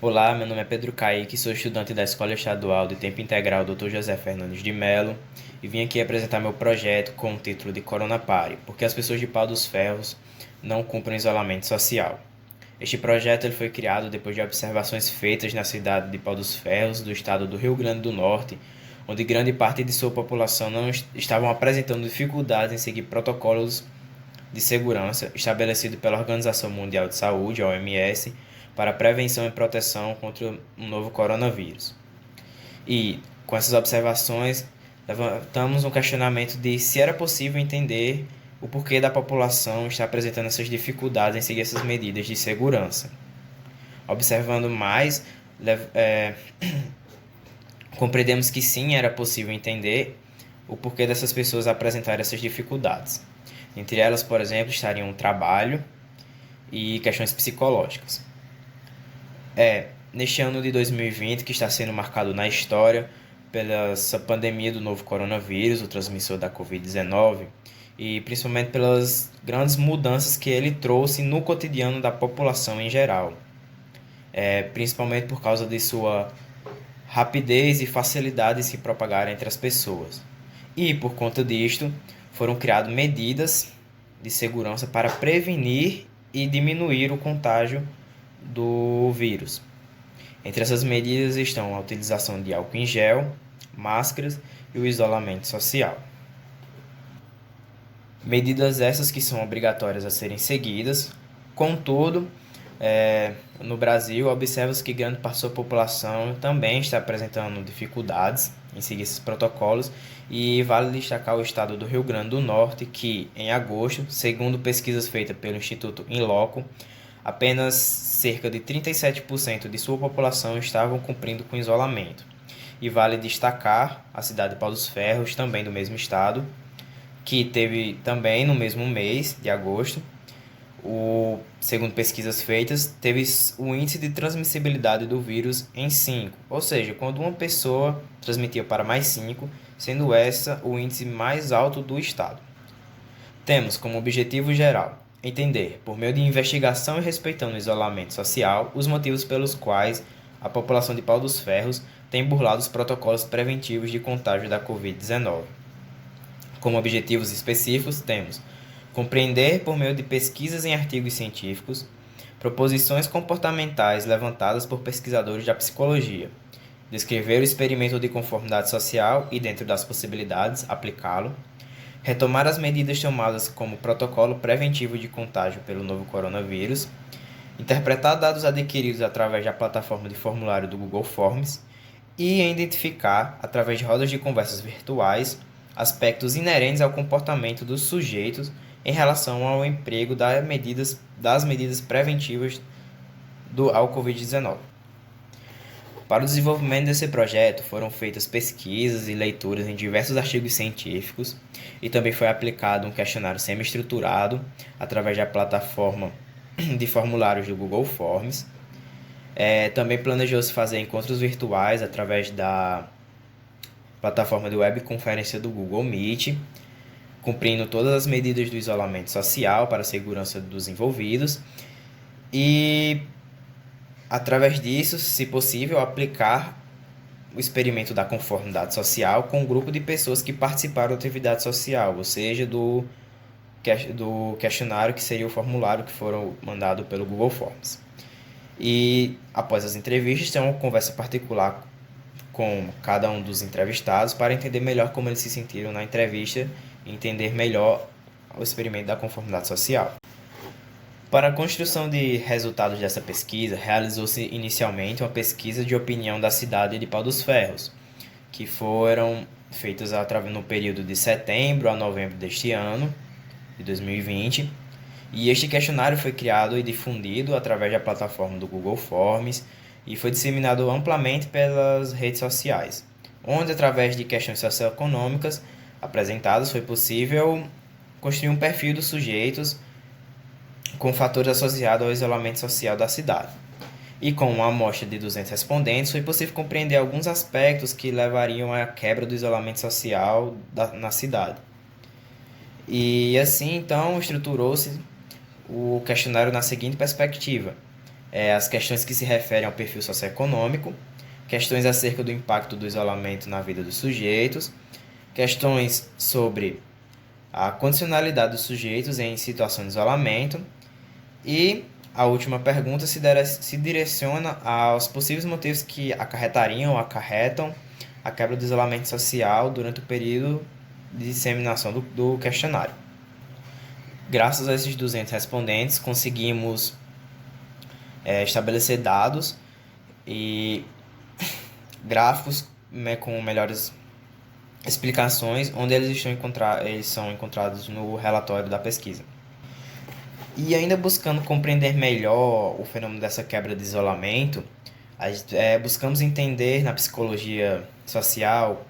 Olá, meu nome é Pedro Kaique, sou estudante da Escola Estadual de Tempo Integral Dr. José Fernandes de Melo e vim aqui apresentar meu projeto com o título de Corona Pare, porque as pessoas de Pau dos Ferros não cumprem isolamento social. Este projeto ele foi criado depois de observações feitas na cidade de Pau dos Ferros, do estado do Rio Grande do Norte, onde grande parte de sua população não estavam apresentando dificuldades em seguir protocolos de segurança estabelecido pela Organização Mundial de Saúde, a OMS, para prevenção e proteção contra um novo coronavírus. E, com essas observações, levantamos um questionamento de se era possível entender o porquê da população estar apresentando essas dificuldades em seguir essas medidas de segurança. Observando mais, compreendemos que sim, era possível entender o porquê dessas pessoas apresentarem essas dificuldades. Entre elas, por exemplo, estariam o trabalho e questões psicológicas. Neste ano de 2020, que está sendo marcado na história pela essa pandemia do novo coronavírus, o transmissor da Covid-19, e principalmente pelas grandes mudanças que ele trouxe no cotidiano da população em geral, principalmente por causa de sua rapidez e facilidade em se propagar entre as pessoas. E por conta disto, foram criadas medidas de segurança para prevenir e diminuir o contágio do vírus. Entre essas medidas estão a utilização de álcool em gel, máscaras e o isolamento social. Medidas essas que são obrigatórias a serem seguidas, contudo, no Brasil, observa-se que grande parte da sua população também está apresentando dificuldades em seguir esses protocolos e vale destacar o estado do Rio Grande do Norte, que em agosto, segundo pesquisas feitas pelo Instituto Inloco, apenas cerca de 37% de sua população estavam cumprindo com isolamento. E vale destacar a cidade de Pau dos Ferros, também do mesmo estado, que teve também no mesmo mês de agosto, segundo pesquisas feitas, teve o índice de transmissibilidade do vírus em 5, ou seja, quando uma pessoa transmitia para mais 5, sendo essa o índice mais alto do estado. Temos como objetivo geral entender, por meio de investigação e respeitando o isolamento social, os motivos pelos quais a população de Pau dos Ferros tem burlado os protocolos preventivos de contágio da Covid-19. Como objetivos específicos, temos compreender, por meio de pesquisas em artigos científicos, proposições comportamentais levantadas por pesquisadores da psicologia, descrever o experimento de conformidade social e, dentro das possibilidades, aplicá-lo, retomar as medidas tomadas como protocolo preventivo de contágio pelo novo coronavírus, interpretar dados adquiridos através da plataforma de formulário do Google Forms e identificar, através de rodas de conversas virtuais, aspectos inerentes ao comportamento dos sujeitos em relação ao emprego das medidas preventivas ao Covid-19. Para o desenvolvimento desse projeto, foram feitas pesquisas e leituras em diversos artigos científicos e também foi aplicado um questionário semi-estruturado através da plataforma de formulários do Google Forms. Também planejou-se fazer encontros virtuais através da plataforma de webconferência do Google Meet, cumprindo todas as medidas do isolamento social para a segurança dos envolvidos e, através disso, se possível, aplicar o experimento da conformidade social com um grupo de pessoas que participaram da atividade social, ou seja, do questionário que seria o formulário que foram mandado pelo Google Forms. E, após as entrevistas, tem uma conversa particular com cada um dos entrevistados para entender melhor como eles se sentiram na entrevista e entender melhor o experimento da conformidade social. Para a construção de resultados dessa pesquisa, realizou-se inicialmente uma pesquisa de opinião da cidade de Pau dos Ferros, que foram feitas no período de setembro a novembro deste ano, de 2020, e este questionário foi criado e difundido através da plataforma do Google Forms e foi disseminado amplamente pelas redes sociais, onde, através de questões socioeconômicas apresentadas, foi possível construir um perfil dos sujeitos com fatores associados ao isolamento social da cidade. E com uma amostra de 200 respondentes, foi possível compreender alguns aspectos que levariam à quebra do isolamento social na cidade. E assim, então, estruturou-se o questionário na seguinte perspectiva: as questões que se referem ao perfil socioeconômico, questões acerca do impacto do isolamento na vida dos sujeitos, questões sobre a condicionalidade dos sujeitos em situação de isolamento e a última pergunta se direciona aos possíveis motivos que acarretariam ou acarretam a quebra do isolamento social durante o período de disseminação do questionário. Graças a esses 200 respondentes, conseguimos estabelecer dados e gráficos com melhores explicações, onde eles são encontrados no relatório da pesquisa. E ainda buscando compreender melhor o fenômeno dessa quebra de isolamento, buscamos entender na psicologia social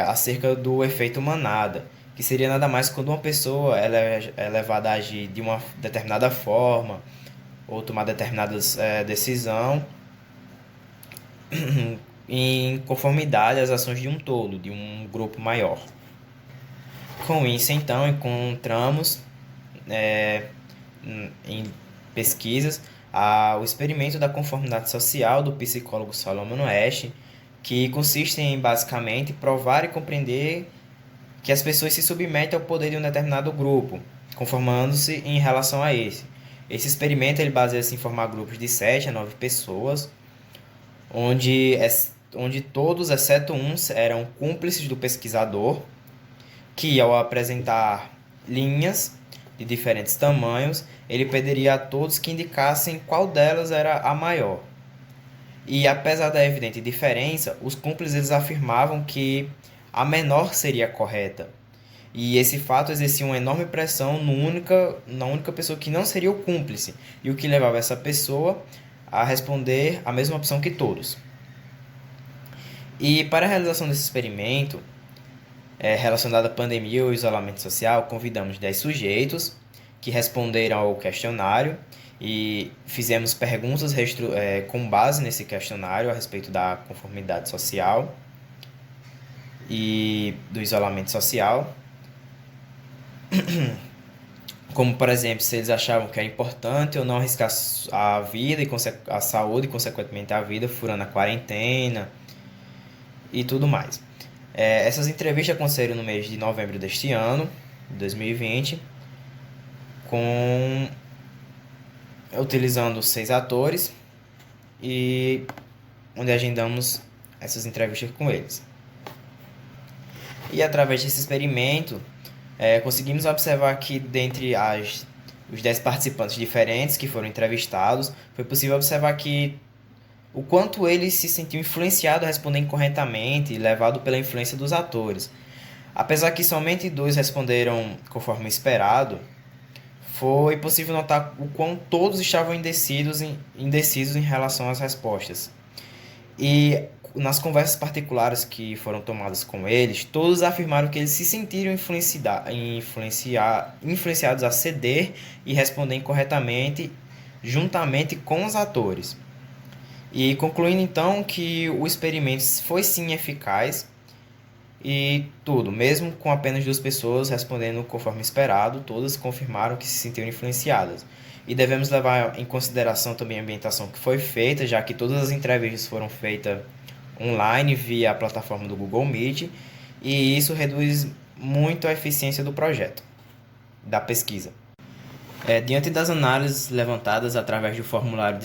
acerca do efeito manada, que seria nada mais quando uma pessoa ela é levada a agir de uma determinada forma ou tomar determinada decisão em conformidade às ações de um todo, de um grupo maior. Com isso, então, encontramos em pesquisas o experimento da conformidade social do psicólogo Solomon Asch, que consiste em, basicamente, provar e compreender que as pessoas se submetem ao poder de um determinado grupo, conformando-se em relação a esse. Esse experimento ele baseia-se em formar grupos de 7 a 9 pessoas, onde todos, exceto um, eram cúmplices do pesquisador, que ao apresentar linhas de diferentes tamanhos, ele pediria a todos que indicassem qual delas era a maior. E apesar da evidente diferença, os cúmplices eles afirmavam que a menor seria correta. E esse fato exercia uma enorme pressão na única pessoa que não seria o cúmplice, e o que levava essa pessoa a responder a mesma opção que todos. E para a realização desse experimento, relacionado à pandemia ou isolamento social, convidamos 10 sujeitos que responderam ao questionário e fizemos perguntas com base nesse questionário a respeito da conformidade social e do isolamento social. Como, por exemplo, se eles achavam que é importante ou não arriscar a vida e a saúde e, consequentemente, a vida, furando a quarentena e tudo mais. Essas entrevistas aconteceram no mês de novembro deste ano, 2020, utilizando 6 atores e onde agendamos essas entrevistas com eles. E através desse experimento, conseguimos observar que dentre os 10 participantes diferentes que foram entrevistados, foi possível observar que o quanto eles se sentiam influenciados a responder incorretamente e levado pela influência dos atores. Apesar que somente 2 responderam conforme esperado, foi possível notar o quão todos estavam indecisos em relação às respostas. E nas conversas particulares que foram tomadas com eles, todos afirmaram que eles se sentiram influenciados a ceder e responder incorretamente juntamente com os atores. E concluindo então que o experimento foi sim eficaz e tudo, mesmo com apenas 2 pessoas respondendo conforme esperado, todas confirmaram que se sentiram influenciadas. E devemos levar em consideração também a ambientação que foi feita, já que todas as entrevistas foram feitas online via a plataforma do Google Meet, e isso reduz muito a eficiência do projeto, da pesquisa. Diante das análises levantadas através do formulário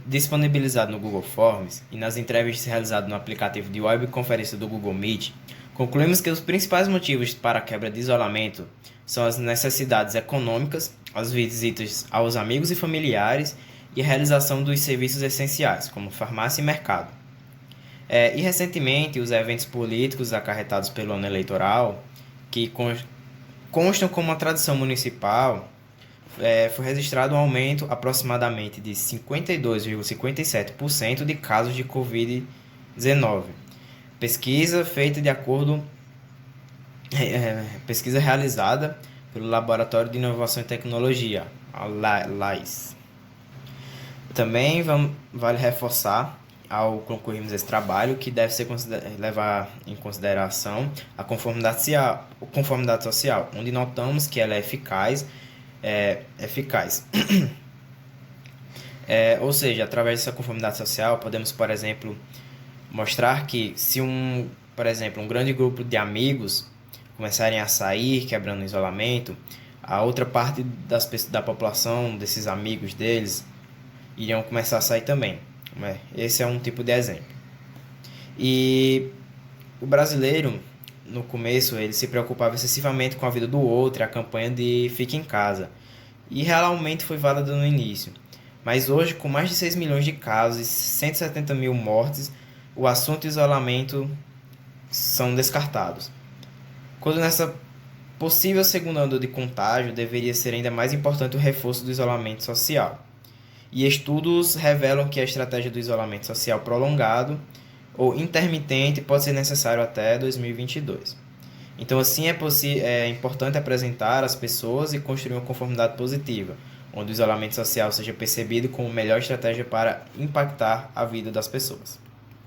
disponibilizado no Google Forms e nas entrevistas realizadas no aplicativo de webconferência do Google Meet, concluímos que os principais motivos para a quebra de isolamento são as necessidades econômicas, as visitas aos amigos e familiares e a realização dos serviços essenciais, como farmácia e mercado. E recentemente, os eventos políticos acarretados pelo ano eleitoral, que constam como uma tradição municipal, foi registrado um aumento aproximadamente de 52,57% de casos de Covid-19. Pesquisa feita de acordo pesquisa realizada pelo Laboratório de Inovação e Tecnologia, a LAIS. Também vale reforçar, ao concluirmos esse trabalho, que deve ser levar em consideração a conformidade social, onde notamos que ela é eficaz. Ou seja, através dessa conformidade social, podemos, por exemplo, mostrar que se por exemplo, um grande grupo de amigos começarem a sair, quebrando o isolamento, a outra parte da população, desses amigos deles, iriam começar a sair também. Esse é um tipo de exemplo. E o brasileiro, no começo, ele se preocupava excessivamente com a vida do outro, a campanha de fique em casa. E realmente foi válida no início. Mas hoje, com mais de 6 milhões de casos e 170 mil mortes, o assunto isolamento são descartados. Quando nessa possível segunda onda de contágio, deveria ser ainda mais importante o reforço do isolamento social. E estudos revelam que a estratégia do isolamento social prolongado ou intermitente pode ser necessário até 2022. Então, assim, é importante apresentar às pessoas e construir uma conformidade positiva, onde o isolamento social seja percebido como a melhor estratégia para impactar a vida das pessoas.